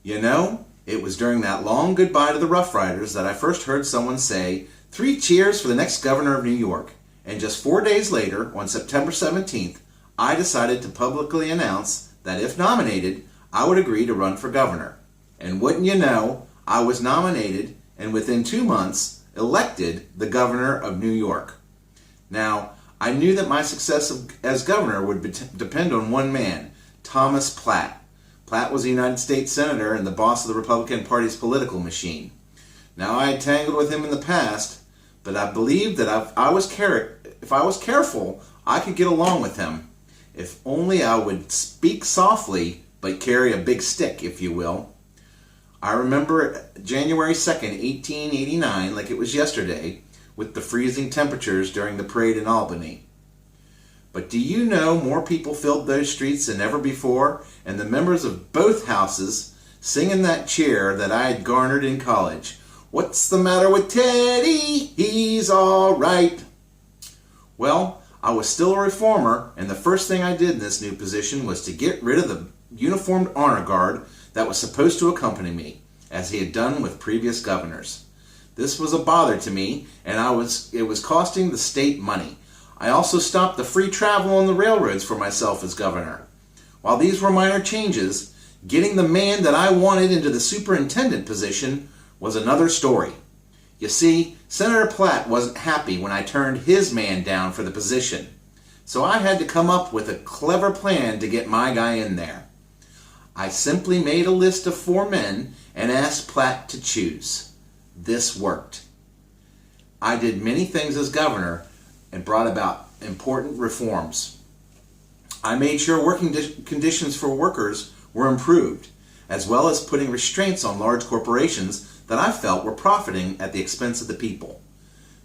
You know, it was during that long goodbye to the Rough Riders that I first heard someone say, "Three cheers for the next governor of New York." And just 4 days later, on September 17th, I decided to publicly announce that if nominated, I would agree to run for governor. And wouldn't you know, I was nominated and within 2 months elected the governor of New York. Now, I knew that my success as governor would depend on one man, Thomas Platt. Platt was a United States Senator and the boss of the Republican Party's political machine. Now, I had tangled with him in the past, but I believed that if I was careful, I could get along with him. If only I would speak softly, but carry a big stick, if you will. I remember January 2nd, 1889, like it was yesterday, with the freezing temperatures during the parade in Albany. But do you know more people filled those streets than ever before, and the members of both houses singing that cheer that I had garnered in college? "What's the matter with Teddy? He's all right." Well, I was still a reformer, and the first thing I did in this new position was to get rid of the uniformed honor guard that was supposed to accompany me, as he had done with previous governors. This was a bother to me, and it was costing the state money. I also stopped the free travel on the railroads for myself as governor. While these were minor changes, getting the man that I wanted into the superintendent position was another story. You see, Senator Platt wasn't happy when I turned his man down for the position, so I had to come up with a clever plan to get my guy in there. I simply made a list of 4 men and asked Platt to choose. This worked. I did many things as governor and brought about important reforms. I made sure working conditions for workers were improved, as well as putting restraints on large corporations that I felt were profiting at the expense of the people.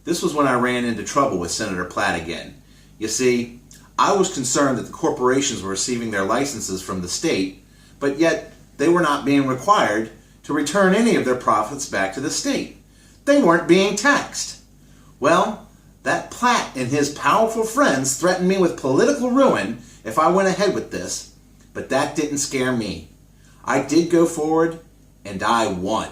This was when I ran into trouble with Senator Platt again. You see, I was concerned that the corporations were receiving their licenses from the state, but yet they were not being required to return any of their profits back to the state. They weren't being taxed. Well, that Platt and his powerful friends threatened me with political ruin if I went ahead with this, but that didn't scare me. I did go forward, and I won.